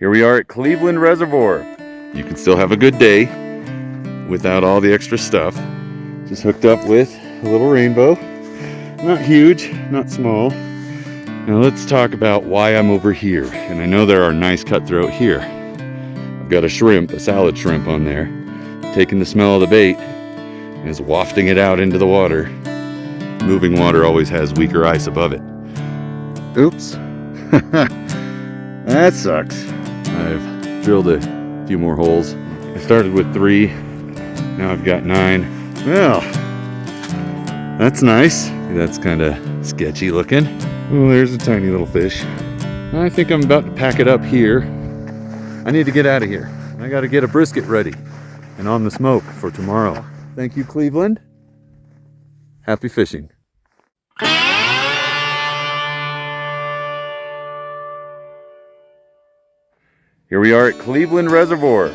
Here we are at Cleveland Reservoir. You can still have a good day without all the extra stuff. Just hooked up with a little rainbow. Not huge, not small. Now let's talk about why I'm over here. And I know there are nice cutthroat here. I've got a shrimp, a salad shrimp on there, taking the smell of the bait and is wafting it out into the water. Moving water always has weaker ice above it. Oops. That sucks. I've drilled a few more holes. I started with 3. Now I've got 9. Well, that's nice. That's kind of sketchy looking. Oh, there's a tiny little fish. I think I'm about to pack it up here. I need to get out of here. I got to get a brisket ready and on the smoke for tomorrow. Thank you, Cleveland. Happy fishing. Here we are at Cleveland Reservoir.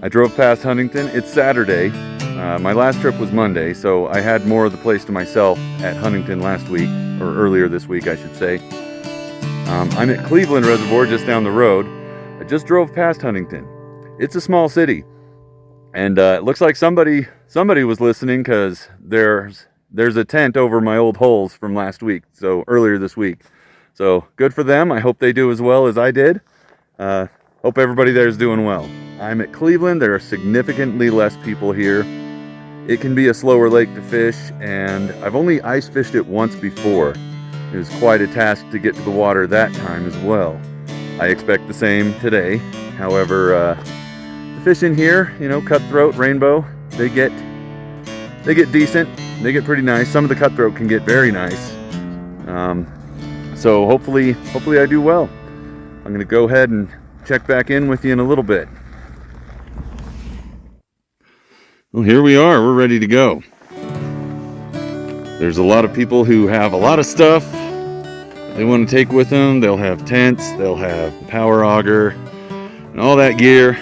I drove past Huntington. It's Saturday. My last trip was Monday, so I had more of the place to myself at Huntington last week, or earlier this week, I should say. I'm at Cleveland Reservoir just down the road. I just drove past Huntington. It's a small city, and it looks like somebody was listening, because there's a tent over my old holes from last week, so earlier this week. So good for them. I hope they do as well as I did. Hope everybody there is doing well. I'm at Cleveland. There are significantly less people here. It can be a slower lake to fish, and I've only ice fished it once before. It was quite a task to get to the water that time as well. I expect the same today. However, the fish in here, cutthroat, rainbow, they get decent. They get pretty nice. Some of the cutthroat can get very nice. So hopefully I do well. I'm going to go ahead and check back in with you in a little bit. Well, here we are. We're ready to go. There's a lot of people who have a lot of stuff they want to take with them. They'll have tents, they'll have the power auger, and all that gear.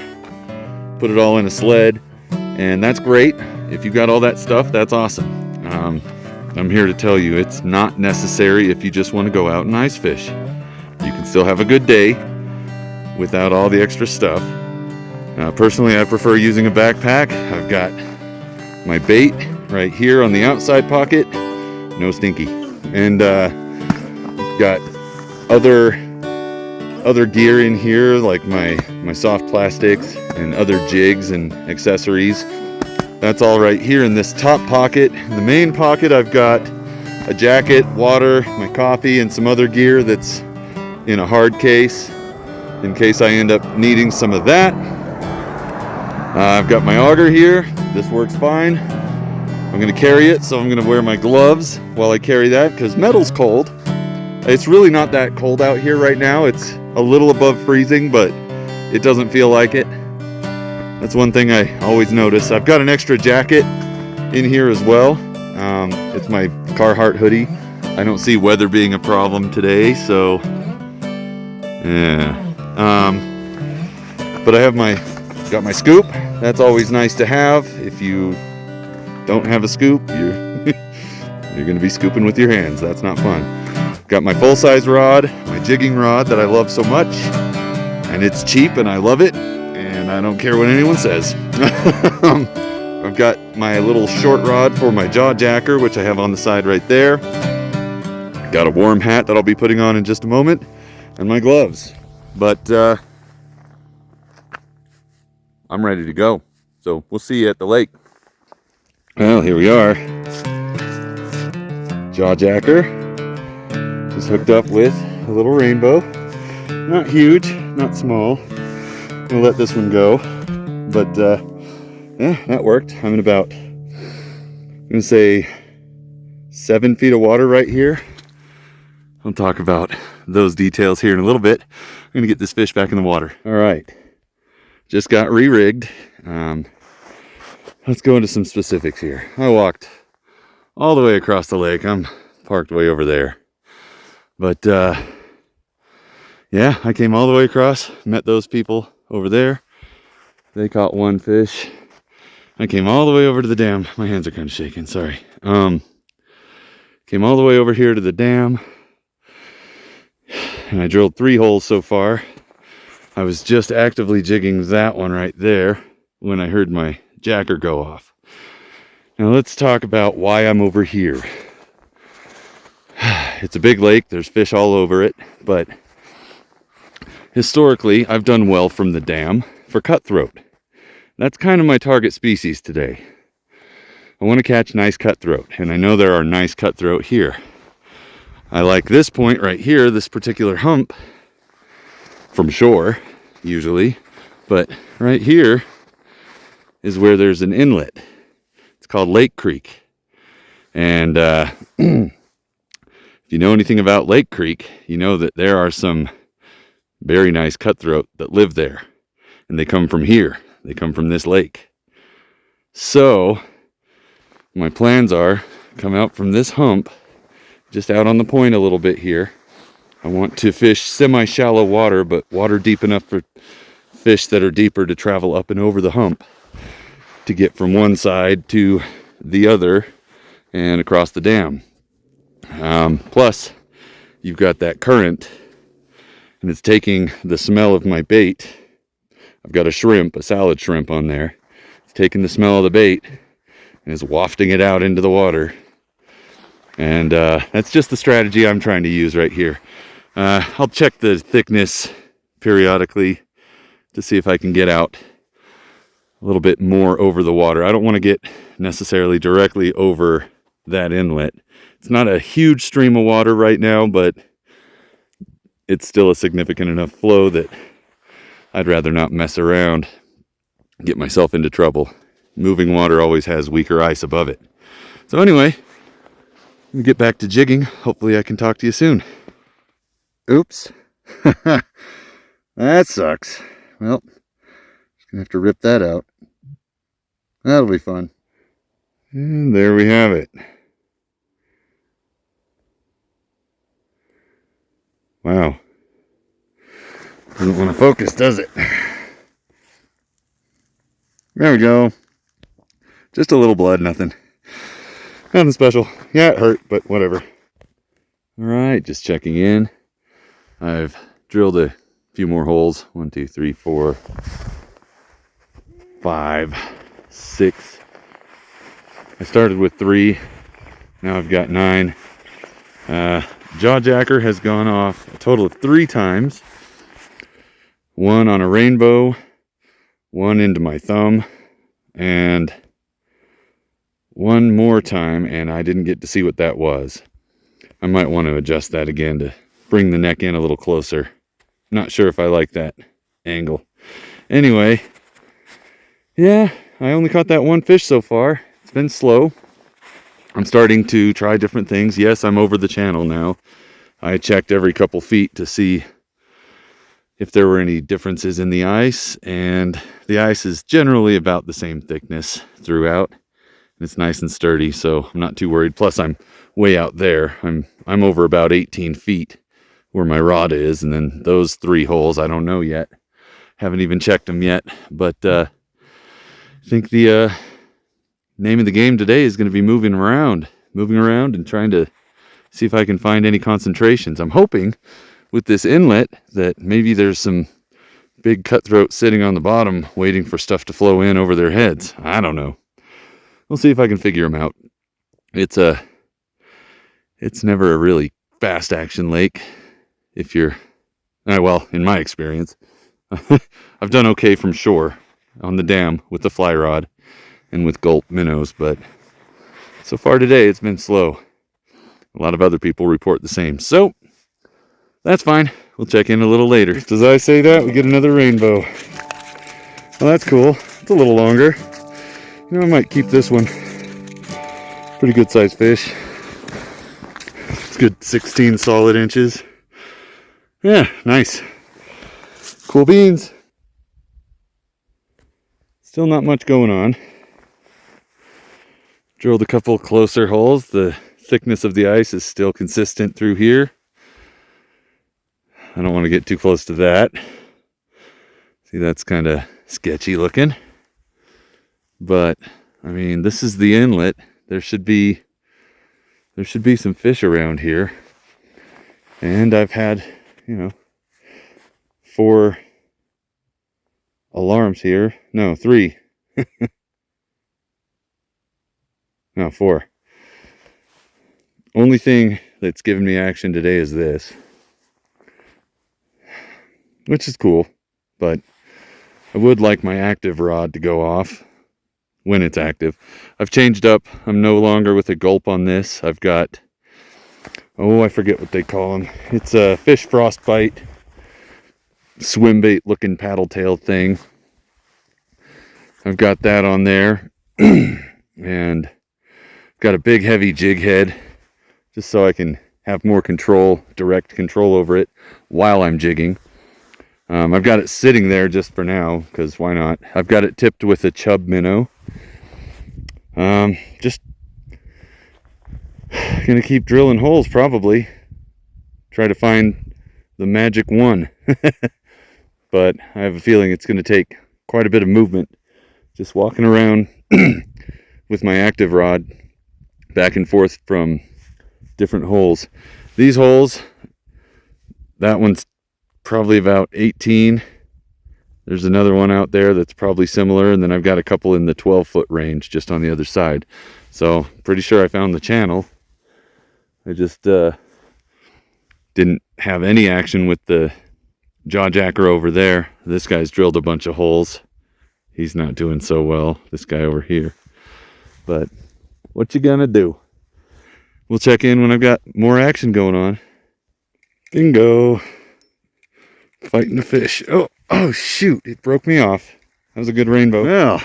Put it all in a sled, and that's great. If you got all that stuff, that's awesome. I'm here to tell you it's not necessary if you just want to go out and ice fish. You can still have a good day without all the extra stuff. Personally, I prefer using a backpack. I've got my bait right here on the outside pocket, no stinky, and got other gear in here, like my soft plastics and other jigs and accessories. That's all right here in this top pocket. In the main pocket, I've got a jacket, water, my coffee, and some other gear that's in a hard case in case I end up needing some of that. I've got my auger here. This works fine. I'm going to carry it, so I'm going to wear my gloves while I carry that, because metal's cold. It's really not that cold out here right now. It's a little above freezing, but it doesn't feel like it. That's one thing I always notice. I've got an extra jacket in here as well. It's my Carhartt hoodie. I don't see weather being a problem today, so yeah. But I have got my scoop. That's always nice to have. If you don't have a scoop, you're going to be scooping with your hands. That's not fun. Got my full-size rod, my jigging rod that I love so much, and it's cheap and I love it, and I don't care what anyone says. I've got my little short rod for my jaw jacker, which I have on the side right there. Got a warm hat that I'll be putting on in just a moment, and my gloves. But I'm ready to go. So we'll see you at the lake. Well, here we are. Jaw jacker. Just hooked up with a little rainbow. Not huge, not small. I'm gonna let this one go. But yeah, that worked. I'm in about, I'm gonna say 7 feet of water right here. I'll talk about those details here in a little bit. I'm gonna get this fish back in the water. All right, just got re-rigged. Let's go into some specifics here. I walked all the way across the lake. I'm parked way over there. But yeah, I came all the way across, met those people over there. They caught one fish. I came all the way over to the dam. My hands are kind of shaking, sorry. Came all the way over here to the dam. and I drilled 3 holes so far. I was just actively jigging that one right there when I heard my jacker go off. Now let's talk about why I'm over here. It's a big lake, there's fish all over it, but historically I've done well from the dam for cutthroat. That's kind of my target species today. I want to catch nice cutthroat, and I know there are nice cutthroat here. I like this point right here, this particular hump, from shore, usually, but right here is where there's an inlet. It's called Lake Creek. And if you know anything about Lake Creek, you know that there are some very nice cutthroat that live there. And they come from here. They come from this lake. So my plans are come out from this hump, just out on the point a little bit here. I want to fish semi-shallow water, but water deep enough for fish that are deeper to travel up and over the hump to get from one side to the other and across the dam. Plus, you've got that current, and it's taking the smell of my bait. I've got a shrimp, a salad shrimp on there. It's taking the smell of the bait and is wafting it out into the water. And that's just the strategy I'm trying to use right here. I'll check the thickness periodically to see if I can get out a little bit more over the water. I don't want to get necessarily directly over that inlet. It's not a huge stream of water right now, but it's still a significant enough flow that I'd rather not mess around, get myself into trouble. Moving water always has weaker ice above it. So anyway, let me get back to jigging. Hopefully I can talk to you soon. Oops. That sucks. Well, just gonna have to rip that out. That'll be fun. And there we have it. Wow. Doesn't want to focus, does it? There we go. Just a little blood, nothing. Nothing special. Yeah, it hurt, but whatever. Alright, just checking in. I've drilled a few more holes. 1, 2, 3, 4, 5, 6. I started with 3. Now I've got 9. Jaw jacker has gone off a total of 3 times. 1 on a rainbow, 1 into my thumb, and 1 more time, and I didn't get to see what that was. I might want to adjust that again to bring the neck in a little closer. Not sure if I like that angle. Anyway, yeah, I only caught that 1 fish so far. It's been slow. I'm starting to try different things. Yes, I'm over the channel now. I checked every couple feet to see if there were any differences in the ice, and the ice is generally about the same thickness throughout. It's nice and sturdy, so I'm not too worried. Plus, I'm way out there. I'm over about 18 feet where my rod is, and then those 3 holes, I don't know yet. Haven't even checked them yet, but I think the name of the game today is going to be moving around and trying to see if I can find any concentrations. I'm hoping with this inlet that maybe there's some big cutthroat sitting on the bottom waiting for stuff to flow in over their heads. I don't know. We'll see if I can figure them out. It's never a really fast action lake if you're, well, in my experience. I've done okay from shore on the dam with the fly rod and with gulp minnows, but so far today it's been slow. A lot of other people report the same. So that's fine. We'll check in a little later. Just as I say that, we get another rainbow. Well, that's cool. It's a little longer. You know, I might keep this one. Pretty good sized fish. It's good 16 solid inches. Yeah, nice. Cool beans. Still not much going on. Drilled a couple closer holes. The thickness of the ice is still consistent through here. I don't want to get too close to that. See, that's kind of sketchy looking. But, I mean, this is the inlet. There should be some fish around here. And I've had, you know, 4 alarms here. No, 3. No, 4. Only thing that's given me action today is this, which is cool, but I would like my active rod to go off when it's active. I've changed up. I'm no longer with a gulp on this. I've got, oh, I forget what they call them. It's a fish frostbite swim bait looking paddle tail thing. I've got that on there and got a big heavy jig head just so I can have more control, direct control over it while I'm jigging. I've got it sitting there just for now, because why not? I've got it tipped with a chub minnow. Just gonna keep drilling holes probably. Try to find the magic one. But I have a feeling it's gonna take quite a bit of movement. Just walking around with my active rod back and forth from different holes. These holes, that one's probably about 18. There's another one out there that's probably similar, and then I've got a couple in the 12-foot range just on the other side. So pretty sure I found the channel. I just didn't have any action with the jaw jacker over there. This guy's drilled a bunch of holes. He's not doing so well, this guy over here. But what you gonna do? We'll check in when I've got more action going on. Bingo. Fighting the fish. Oh shoot, it broke me off. That was a good rainbow. Well,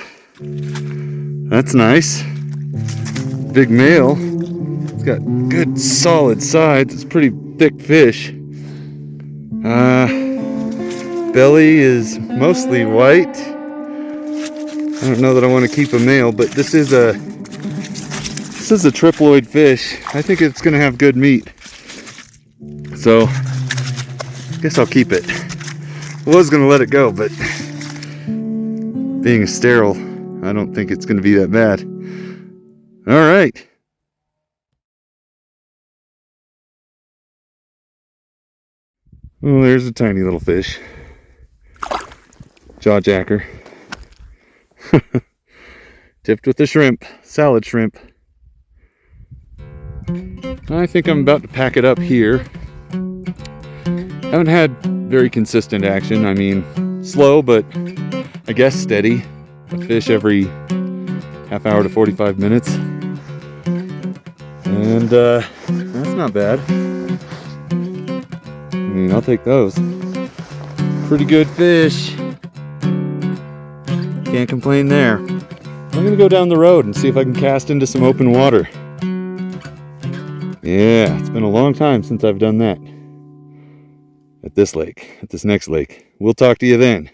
that's nice. Big male. It's got good solid sides. It's a pretty thick fish. Belly is mostly white. I don't know that I want to keep a male, but this is a triploid fish. I think it's gonna have good meat. So I guess I'll keep it. I was gonna let it go, but being sterile, I don't think it's gonna be that bad. All right. Oh, there's a tiny little fish. Jaw jacker. Tipped with the shrimp, salad shrimp. I think I'm about to pack it up here. Haven't had very consistent action. I mean, slow, but I guess steady. A fish every half hour to 45 minutes. And that's not bad. I mean, I'll take those. Pretty good fish. Can't complain there. I'm gonna go down the road and see if I can cast into some open water. Yeah, it's been a long time since I've done that. At this lake, at this next lake. We'll talk to you then.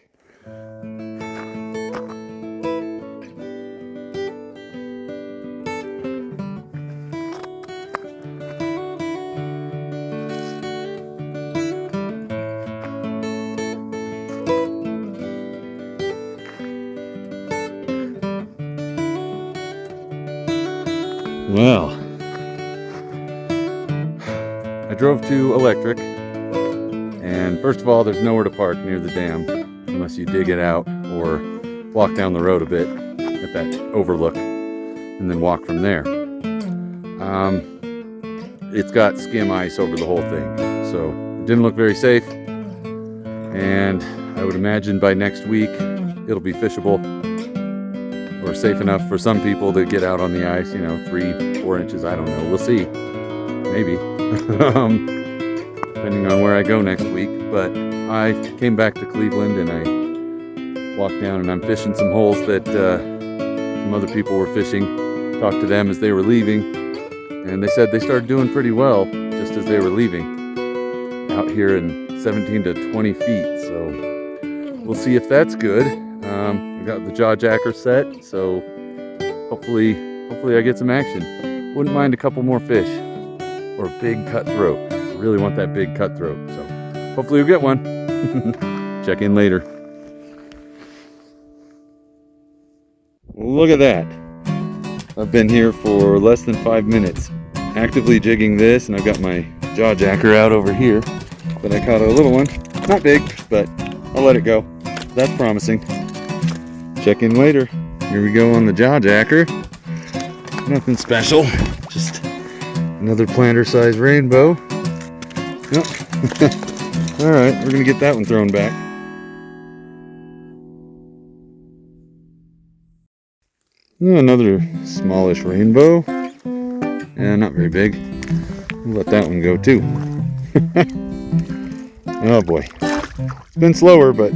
Well, I drove to Electric, and first of all, there's nowhere to park near the dam unless you dig it out or walk down the road a bit at that overlook and then walk from there. It's got skim ice over the whole thing, so it didn't look very safe, and I would imagine by next week it'll be fishable or safe enough for some people to get out on the ice, 3-4 inches, I don't know, we'll see, maybe. Depending on where I go next week. But I came back to Cleveland and I walked down and I'm fishing some holes that some other people were fishing. Talked to them as they were leaving, and they said they started doing pretty well just as they were leaving out here in 17 to 20 feet. So we'll see if that's good. I got the jaw jacker set, so hopefully I get some action. Wouldn't mind a couple more fish or a big cutthroat. I really want that big cutthroat, so hopefully we'll get one. Check in later. Look at that. I've been here for less than 5 minutes actively jigging this, and I've got my jaw jacker out over here. but I caught a little one. Not big, but I'll let it go. That's promising. Check in later. Here we go on the jaw jacker. Nothing special, just another planter-sized rainbow. Yep. All right, we're gonna get that one thrown back. Another smallish rainbow. Yeah, not very big. We'll let that one go too. Oh boy. It's been slower, but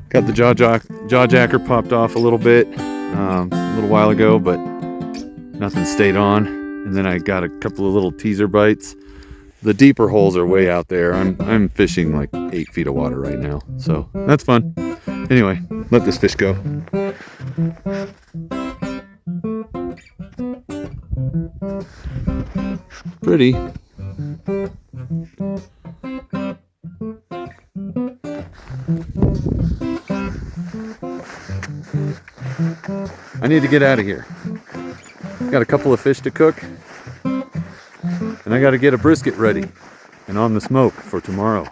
got the jaw jacker popped off a little bit a little while ago, but nothing stayed on. And then I got a couple of little teaser bites. The deeper holes are way out there. I'm fishing like 8 feet of water right now, so that's fun. Anyway, let this fish go. Pretty. I need to get out of here. Got a couple of fish to cook, and I got to get a brisket ready and on the smoke for tomorrow.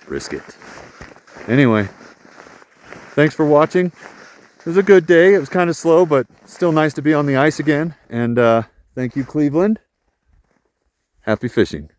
Brisket. Anyway, thanks for watching. It was a good day. It was kind of slow, but still nice to be on the ice again. And thank you, Cleveland. Happy fishing.